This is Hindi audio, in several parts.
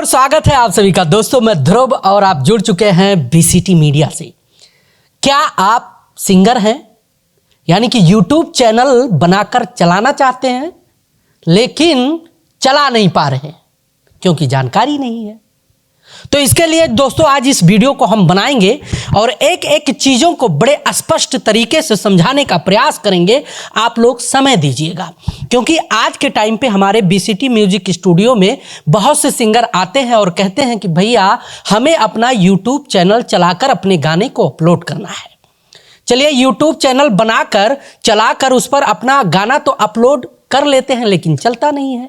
स्वागत है आप सभी का। दोस्तों मैं ध्रुव और आप जुड़ चुके हैं बीसीटी मीडिया से। क्या आप सिंगर हैं, यानी कि यूट्यूब चैनल बनाकर चलाना चाहते हैं लेकिन चला नहीं पा रहे क्योंकि जानकारी नहीं है? तो इसके लिए दोस्तों आज इस वीडियो को हम बनाएंगे और एक एक चीज़ों को बड़े स्पष्ट तरीके से समझाने का प्रयास करेंगे। आप लोग समय दीजिएगा क्योंकि आज के टाइम पे हमारे बीसीटी म्यूजिक स्टूडियो में बहुत से सिंगर आते हैं और कहते हैं कि भैया हमें अपना यूट्यूब चैनल चलाकर अपने गाने को अपलोड करना है। चलिए यूट्यूब चैनल बनाकर चलाकर उस पर अपना गाना तो अपलोड कर लेते हैं लेकिन चलता नहीं है,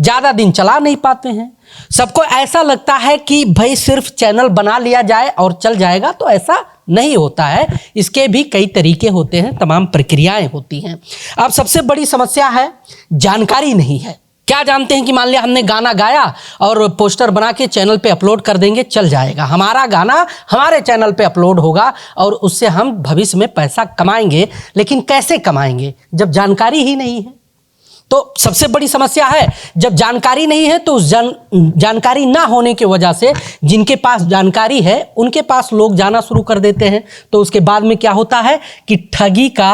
ज़्यादा दिन चला नहीं पाते हैं। सबको ऐसा लगता है कि भाई सिर्फ चैनल बना लिया जाए और चल जाएगा, तो ऐसा नहीं होता है। इसके भी कई तरीके होते हैं, तमाम प्रक्रियाएं होती हैं। अब सबसे बड़ी समस्या है जानकारी नहीं है। क्या जानते हैं कि मान लिया हमने गाना गाया और पोस्टर बना के चैनल पे अपलोड कर देंगे, चल जाएगा, हमारा गाना हमारे चैनल पे अपलोड होगा और उससे हम भविष्य में पैसा कमाएंगे। लेकिन कैसे कमाएंगे जब जानकारी ही नहीं है? तो सबसे बड़ी समस्या है जब जानकारी नहीं है तो उस जानकारी ना होने की वजह से जिनके पास जानकारी है उनके पास लोग जाना शुरू कर देते हैं। तो उसके बाद में क्या होता है कि ठगी का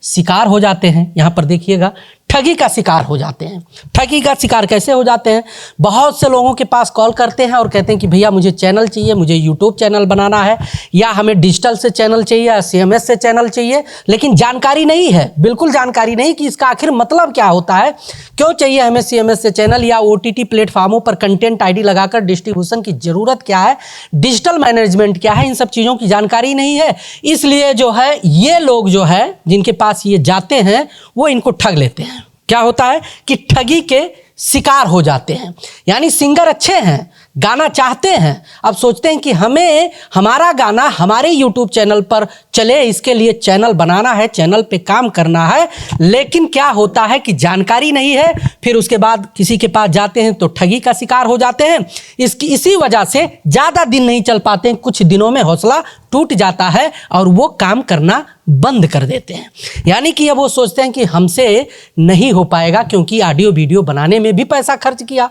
शिकार हो जाते हैं। यहाँ पर देखिएगा, ठगी का शिकार हो जाते हैं। ठगी का शिकार कैसे हो जाते हैं? बहुत से लोगों के पास कॉल करते हैं और कहते हैं कि भैया मुझे चैनल चाहिए, मुझे यूट्यूब चैनल बनाना है, या हमें डिजिटल से चैनल चाहिए या सीएमएस से चैनल चाहिए, लेकिन जानकारी नहीं है, बिल्कुल जानकारी नहीं कि इसका आखिर मतलब क्या होता है, क्यों चाहिए हमें सीएमएस से चैनल, या ओटीटी प्लेटफॉर्मों पर कंटेंट आईडी लगाकर डिस्ट्रीब्यूशन की ज़रूरत क्या है, डिजिटल मैनेजमेंट क्या है, इन सब चीज़ों की जानकारी नहीं है। इसलिए जो है ये लोग जो है जिनके पास ये जाते हैं वो इनको ठग लेते हैं। क्या होता है कि ठगी के शिकार हो जाते हैं। यानी सिंगर अच्छे हैं, गाना चाहते हैं, अब सोचते हैं कि हमें हमारा गाना हमारे यूट्यूब चैनल पर चले, इसके लिए चैनल बनाना है, चैनल पे काम करना है, लेकिन क्या होता है कि जानकारी नहीं है। फिर उसके बाद किसी के पास जाते हैं तो ठगी का शिकार हो जाते हैं। इसी वजह से ज़्यादा दिन नहीं चल पाते हैं, कुछ दिनों में हौसला टूट जाता है और वो काम करना बंद कर देते हैं। यानी कि अब वो सोचते हैं कि हमसे नहीं हो पाएगा क्योंकि ऑडियो वीडियो बनाने में भी पैसा खर्च किया,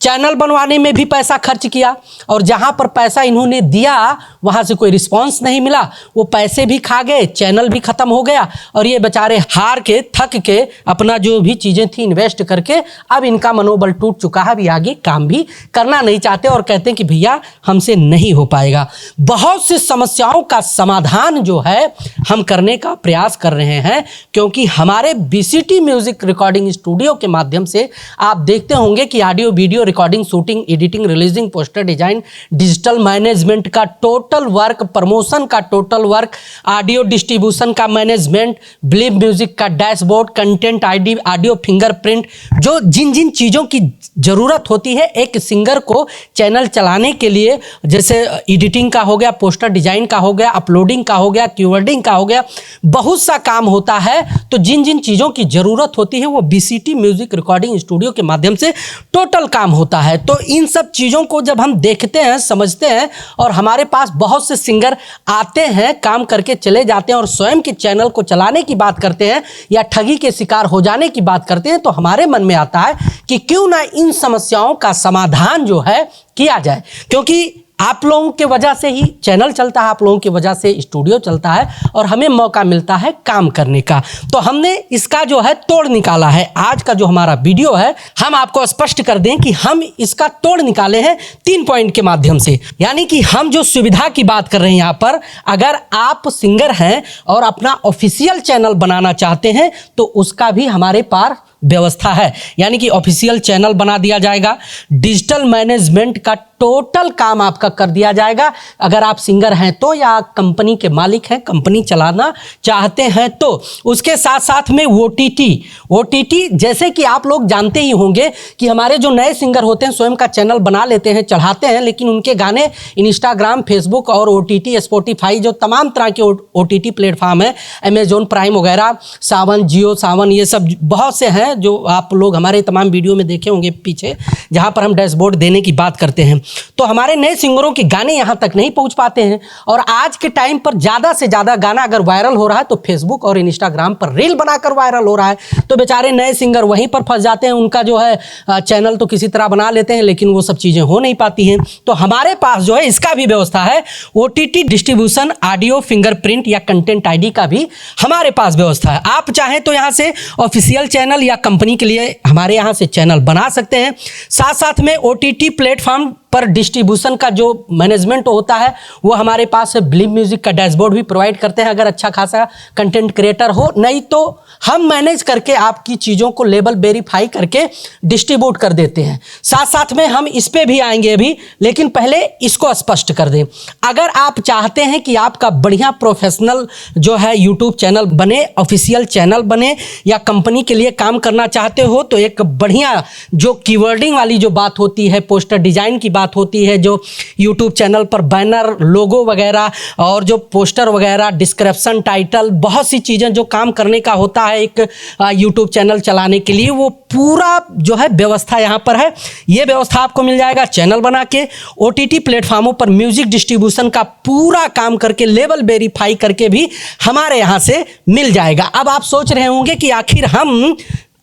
चैनल बनवाने में भी पैसा खर्च किया, और जहाँ पर पैसा इन्होंने दिया वहाँ से कोई रिस्पांस नहीं मिला, वो पैसे भी खा गए, चैनल भी ख़त्म हो गया और ये बेचारे हार के थक के अपना जो भी चीज़ें थी इन्वेस्ट करके अब इनका मनोबल टूट चुका है, अभी आगे काम भी करना नहीं चाहते और कहते हैं कि भैया हमसे नहीं हो पाएगा। बहुत सी समस्याओं का समाधान जो है हम करने का प्रयास कर रहे हैं क्योंकि हमारे बीसीटी म्यूजिक रिकॉर्डिंग स्टूडियो के माध्यम से आप देखते होंगे कि audio video recording, shooting, editing, releasing, poster design, digital management का टोटल वर्क, प्रमोशन का टोटल वर्क, ऑडियो डिस्ट्रीब्यूशन का मैनेजमेंट, ब्लिप म्यूजिक का dashboard, content ID, audio fingerprint, जो जिन जिन चीज़ों की ज़रूरत होती है एक सिंगर को चैनल चलाने के लिए, जैसे एडिटिंग का हो गया, पोस्टर डिजाइन का हो गया, अपलोडिंग का हो गया, कीवर्डिंग का हो गया, बहुत सा काम होता है। तो जिन जिन चीज़ों की ज़रूरत होती है वो बीसीटी म्यूजिक रिकॉर्डिंग स्टूडियो के माध्यम से टोटल काम होता है। तो इन सब चीज़ों को जब हम देखते हैं, समझते हैं, और हमारे पास बहुत से सिंगर आते हैं, काम करके चले जाते हैं और स्वयं के चैनल को चलाने की बात करते हैं या ठगी के शिकार हो जाने की बात करते हैं, तो हमारे मन में आता है कि क्यों ना इन समस्याओं का समाधान जो है किया जाए। क्योंकि आप लोगों के वजह से ही चैनल चलता है, आप लोगों की वजह से स्टूडियो चलता है और हमें मौका मिलता है काम करने का। तो हमने इसका जो है तोड़ निकाला है। आज का जो हमारा वीडियो है हम आपको स्पष्ट कर दें कि हम इसका तोड़ निकाले हैं 3 पॉइंट के माध्यम से। यानी कि हम जो सुविधा की बात कर रहे हैं यहाँ पर, अगर आप सिंगर हैं और अपना ऑफिशियल चैनल बनाना चाहते हैं तो उसका भी हमारे पास व्यवस्था है। यानी कि ऑफिशियल चैनल बना दिया जाएगा, डिजिटल मैनेजमेंट का टोटल काम आपका कर दिया जाएगा। अगर आप सिंगर हैं तो, या कंपनी के मालिक हैं, कंपनी चलाना चाहते हैं तो, उसके साथ साथ में ओटीटी जैसे कि आप लोग जानते ही होंगे कि हमारे जो नए सिंगर होते हैं स्वयं का चैनल बना लेते हैं, चढ़ाते हैं, लेकिन उनके गाने इंस्टाग्राम, फेसबुक और ओटीटी, स्पॉटिफाई, जो तमाम तरह के ओटीटी प्लेटफॉर्म है, अमेजोन प्राइम वगैरह, सावन, जियो सावन, ये सब बहुत से हैं, है, जो आप लोग हमारे तमाम वीडियो में देखे होंगे पीछे, जहाँ पर हम डैशबोर्ड देने की बात करते हैं। तो हमारे नए सिंगरों के गाने यहाँ तक नहीं पहुँच पाते हैं, और आज के टाइम पर ज़्यादा से ज़्यादा गाना अगर वायरल हो रहा है तो फेसबुक और इंस्टाग्राम पर रील बनाकर वायरल हो रहा है। तो बेचारे नए सिंगर वहीं पर फंस जाते हैं, उनका जो है चैनल तो किसी तरह बना लेते हैं, लेकिन वो सब चीज़ें हो नहीं पाती हैं। तो हमारे पास जो है इसका भी व्यवस्था है, OTT डिस्ट्रीब्यूशन, ऑडियो फिंगरप्रिंट या कंटेंट आईडी का भी हमारे पास व्यवस्था है। आप चाहें तो यहाँ से ऑफिशियल चैनल या कंपनी के लिए हमारे यहाँ से चैनल बना सकते हैं। साथ साथ में OTT प्लेटफॉर्म पर डिस्ट्रीब्यूशन का जो मैनेजमेंट होता है वो हमारे पास है। बिलीव म्यूजिक का डैशबोर्ड भी प्रोवाइड करते हैं, अगर अच्छा खासा कंटेंट क्रिएटर हो, नहीं तो हम मैनेज करके आपकी चीज़ों को लेबल वेरीफाई करके डिस्ट्रीब्यूट कर देते हैं। साथ साथ में हम इस पे भी आएंगे अभी, लेकिन पहले इसको स्पष्ट कर दें। अगर आप चाहते हैं कि आपका बढ़िया प्रोफेशनल जो है यूट्यूब चैनल बने, ऑफिशियल चैनल बने, या कंपनी के लिए काम करना चाहते हो, तो एक बढ़िया जो कीवर्डिंग वाली जो बात होती है, पोस्टर डिजाइन की बात होती है, जो यूट्यूब चैनल पर बैनर, लोगो वगैरह और जो पोस्टर वगैरह, डिस्क्रिप्शन, टाइटल, बहुत सी चीज़ें जो काम करने का होता है एक यूट्यूब चैनल चलाने के लिए, वो पूरा जो है व्यवस्था यहाँ पर है। ये व्यवस्था आपको मिल जाएगा चैनल बना के। OTT प्लेटफॉर्मों पर म्यूजिक डिस्ट्रीब्यूशन का पूरा काम करके, लेवल वेरीफाई करके भी हमारे यहाँ से मिल जाएगा। अब आप सोच रहे होंगे कि आखिर हम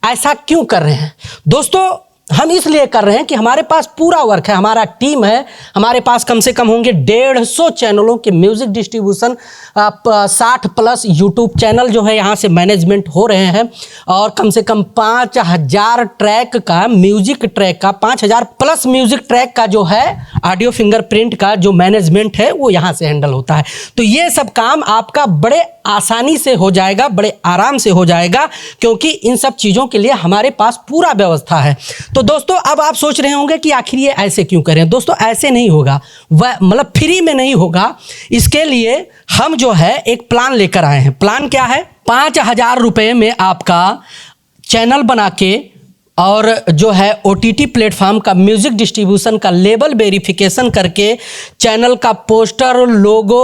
ऐसा क्यों कर रहे हैं। दोस्तों, हम इसलिए कर रहे हैं कि हमारे पास पूरा वर्क है, हमारा टीम है, हमारे पास कम से कम होंगे 150 चैनलों के म्यूजिक डिस्ट्रीब्यूशन, 60+ यूट्यूब चैनल जो है यहाँ से मैनेजमेंट हो रहे हैं, और कम से कम 5000 ट्रैक का म्यूजिक ट्रैक का 5000+ म्यूजिक ट्रैक का जो है ऑडियो फिंगरप्रिंट का जो मैनेजमेंट है वो यहाँ से हैंडल होता है। तो ये सब काम आपका बड़े आसानी से हो जाएगा, बड़े आराम से हो जाएगा, क्योंकि इन सब चीज़ों के लिए हमारे पास पूरा व्यवस्था है। तो दोस्तों, अब आप सोच रहे होंगे कि आखिर ये ऐसे क्यों करें। दोस्तों, ऐसे नहीं होगा, वह मतलब फ्री में नहीं होगा। इसके लिए हम जो है एक प्लान लेकर आए हैं। प्लान क्या है? 5000 रुपये में आपका चैनल बना के और जो है OTT प्लेटफॉर्म का म्यूजिक डिस्ट्रीब्यूशन का लेबल वेरिफिकेशन करके, चैनल का पोस्टर, लोगो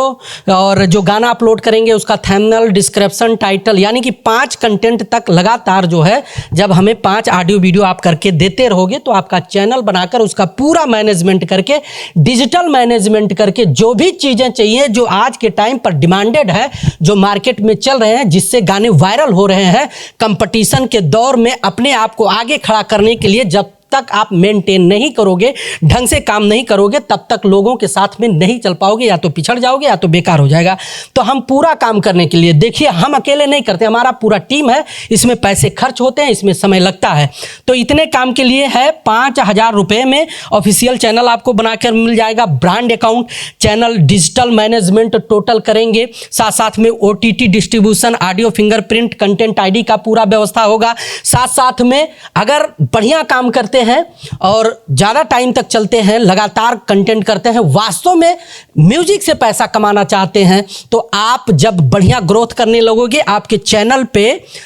और जो गाना अपलोड करेंगे उसका थंबनेल, डिस्क्रिप्शन, टाइटल, यानी कि 5 कंटेंट तक लगातार जो है, जब हमें 5 ऑडियो वीडियो आप करके देते रहोगे तो आपका चैनल बनाकर उसका पूरा मैनेजमेंट करके, डिजिटल मैनेजमेंट करके, जो भी चीज़ें चाहिए जो आज के टाइम पर डिमांडेड है, जो मार्केट में चल रहे हैं, जिससे गाने वायरल हो रहे हैं, कंपटीशन के दौर में अपने आप को आगे खड़ा करने के लिए जब तक आप मेंटेन नहीं करोगे, ढंग से काम नहीं करोगे, तब तक लोगों के साथ में नहीं चल पाओगे, या तो पिछड़ जाओगे या तो बेकार हो जाएगा। तो हम पूरा काम करने के लिए, देखिए, हम अकेले नहीं करते, हमारा पूरा टीम है, इसमें पैसे खर्च होते हैं, इसमें समय लगता है। तो इतने काम के लिए है 5000 रुपये में ऑफिशियल चैनल आपको बनाकर मिल जाएगा, brand account, channel, digital management total करेंगे, साथ साथ में OTT distribution, audio fingerprint, content ID का पूरा व्यवस्था होगा। साथ साथ में अगर बढ़िया काम करते हैं और ज़्यादा टाइम तक चलते हैं, लगातार कंटेंट करते हैं, वास्तव में म्यूजिक से पैसा कमाना चाहते हैं, तो आप जब बढ़िया ग्रोथ करने लगोगे, आपके चैनल पे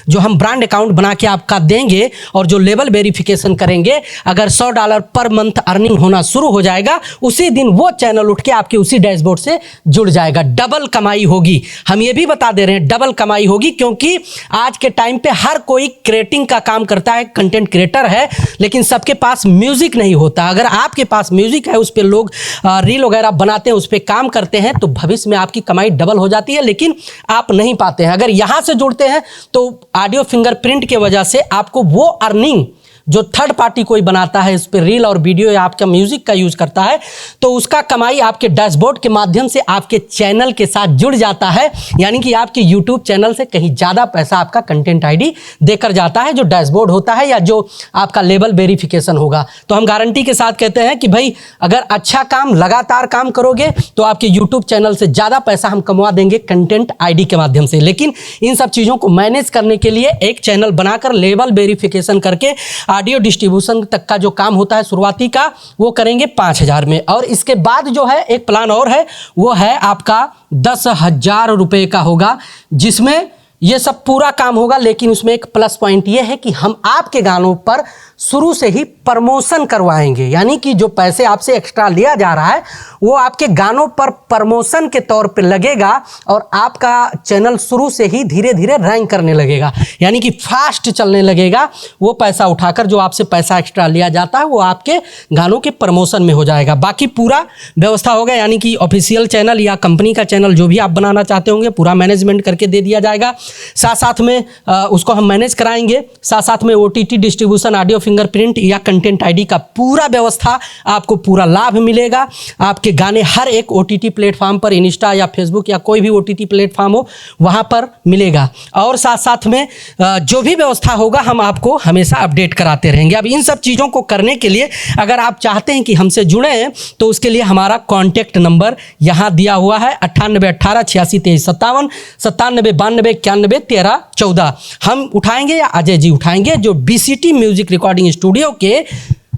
जो हम ब्रांड अकाउंट बना के आपका देंगे और जो लेवल वेरिफिकेशन करेंगे, अगर $100 पर मंथ अर्निंग होना शुरू हो जाएगा, उसी दिन वो चैनल उठ के आपके उसी डैशबोर्ड से जुड़ जाएगा। डबल कमाई होगी, हम ये भी बता दे रहे हैं, डबल कमाई होगी, क्योंकि आज के टाइम पे हर कोई क्रिएटिंग का काम करता है, कंटेंट क्रिएटर है, लेकिन सबके पास म्यूजिक नहीं होता। अगर आपके पास म्यूजिक है, उस पर लोग रील वगैरह बनाते हैं, उस पर काम करते हैं, तो भविष्य में आपकी कमाई डबल हो जाती है, लेकिन आप नहीं पाते हैं। अगर यहाँ से जुड़ते हैं तो ऑडियो फिंगरप्रिंट के वजह से आपको वो अर्निंग जो थर्ड पार्टी कोई बनाता है, इस पर रील और वीडियो या आपका म्यूजिक का यूज करता है, तो उसका कमाई आपके डैशबोर्ड के माध्यम से आपके चैनल के साथ जुड़ जाता है, यानी कि आपके यूट्यूब चैनल से कहीं ज़्यादा पैसा आपका कंटेंट आईडी देकर जाता है, जो डैशबोर्ड होता है या जो आपका लेवल वेरिफिकेशन होगा। तो हम गारंटी के साथ कहते हैं कि भाई, अगर अच्छा काम, लगातार काम करोगे तो आपके यूट्यूब चैनल से ज़्यादा पैसा हम कमा देंगे कंटेंट आईडी के माध्यम से। लेकिन इन सब चीज़ों को मैनेज करने के लिए एक चैनल बनाकर लेवल वेरिफिकेशन करके ऑडियो डिस्ट्रीब्यूशन तक का जो काम होता है शुरुआती का, वो करेंगे 5000 में। और इसके बाद जो है एक प्लान और है, वो है आपका 10,000 रुपये का होगा, जिसमें ये सब पूरा काम होगा। लेकिन उसमें एक प्लस पॉइंट ये है कि हम आपके गानों पर शुरू से ही प्रमोशन करवाएंगे, यानी कि जो पैसे आपसे एक्स्ट्रा लिया जा रहा है वो आपके गानों पर प्रमोशन के तौर पे लगेगा और आपका चैनल शुरू से ही धीरे धीरे रैंक करने लगेगा, यानी कि फास्ट चलने लगेगा। वो पैसा उठाकर जो आपसे पैसा एक्स्ट्रा लिया जाता है वो आपके गानों के प्रमोशन में हो जाएगा। बाकी पूरा व्यवस्था होगा, यानी कि ऑफिशियल चैनल या कंपनी का चैनल जो भी आप बनाना चाहते होंगे पूरा मैनेजमेंट करके दे दिया जाएगा। साथ साथ में उसको हम मैनेज कराएंगे। साथ साथ में OTT डिस्ट्रीब्यूशन, ऑडियो फिंगरप्रिंट या कंटेंट ID का पूरा व्यवस्था, आपको पूरा लाभ मिलेगा। आपके गाने हर एक OTT प्लेटफॉर्म पर, इंस्टा या फेसबुक या कोई भी OTT प्लेटफॉर्म हो वहाँ पर मिलेगा। और साथ साथ में जो भी व्यवस्था होगा हम आपको हमेशा अपडेट कराते रहेंगे। अब इन सब चीज़ों को करने के लिए अगर आप चाहते हैं कि हमसे जुड़ें तो उसके लिए हमारा कॉन्टैक्ट नंबर यहाँ दिया हुआ है 9818862357, 9792911314। हम उठाएंगे या अजय जी उठाएंगे, जो BCT म्यूजिक रिकॉर्डिंग स्टूडियो के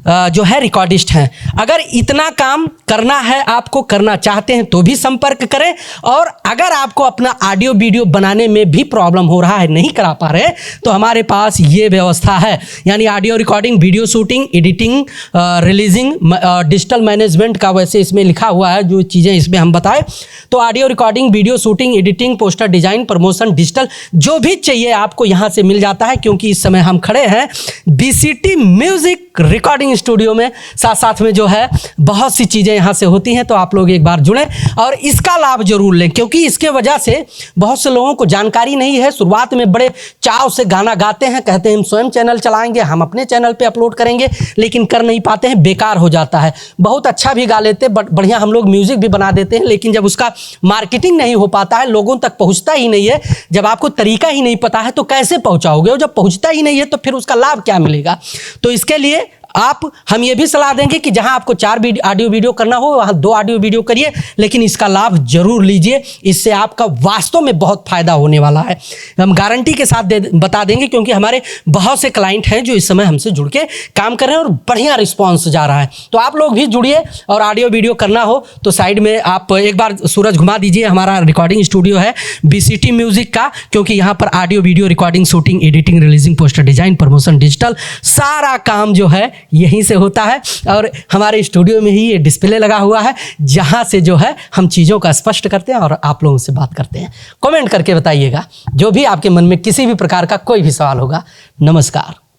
जो है रिकॉर्डिस्ट हैं। अगर इतना काम करना है, आपको करना चाहते हैं तो भी संपर्क करें। और अगर आपको अपना ऑडियो वीडियो बनाने में भी प्रॉब्लम हो रहा है, नहीं करा पा रहे, तो हमारे पास ये व्यवस्था है, यानी audio recording, video shooting, editing, releasing, digital management का वैसे इसमें लिखा हुआ है जो चीज़ें इसमें हम बताएं। तो audio recording, video shooting, editing, poster design, promotion, digital, जो भी चाहिए आपको यहाँ से मिल जाता है। क्योंकि इस समय हम खड़े हैं BCT म्यूजिक रिकॉर्डिंग स्टूडियो में। साथ साथ में जो है बहुत सी चीज़ें यहाँ से होती हैं, तो आप लोग एक बार जुड़ें और इसका लाभ जरूर लें, क्योंकि इसके वजह से बहुत से लोगों को जानकारी नहीं है। शुरुआत में बड़े चाव से गाना गाते हैं, कहते हैं हम स्वयं चैनल चलाएंगे, हम अपने चैनल पे अपलोड करेंगे, लेकिन कर नहीं पाते हैं, बेकार हो जाता है। बहुत अच्छा भी गा लेते, बढ़िया हम लोग म्यूजिक भी बना देते हैं, लेकिन जब उसका मार्केटिंग नहीं हो पाता है, लोगों तक पहुँचता ही नहीं है, जब आपको तरीका ही नहीं पता है तो कैसे पहुँचाओगे, और जब पहुँचता ही नहीं है तो फिर उसका लाभ क्या मिलेगा। तो इसके लिए हम ये भी सलाह देंगे कि जहां आपको 4 ऑडियो वीडियो करना हो वहां 2 ऑडियो वीडियो करिए, लेकिन इसका लाभ जरूर लीजिए। इससे आपका वास्तव में बहुत फायदा होने वाला है, हम गारंटी के साथ बता देंगे, क्योंकि हमारे बहुत से क्लाइंट हैं जो इस समय हमसे जुड़ के काम कर रहे हैं और बढ़िया रिस्पॉन्स जा रहा है। तो आप लोग भी जुड़िए, और ऑडियो वीडियो करना हो तो साइड में आप एक बार सूरज घुमा दीजिए, हमारा रिकॉर्डिंग स्टूडियो है BCT म्यूजिक का, क्योंकि यहाँ पर audio video recording, shooting, editing, releasing, poster design, promotion, digital, सारा काम जो है यहीं से होता है। और हमारे स्टूडियो में ही ये डिस्प्ले लगा हुआ है, जहां से जो है हम चीज़ों का स्पष्ट करते हैं और आप लोगों से बात करते हैं। कमेंट करके बताइएगा जो भी आपके मन में किसी भी प्रकार का कोई भी सवाल होगा। नमस्कार।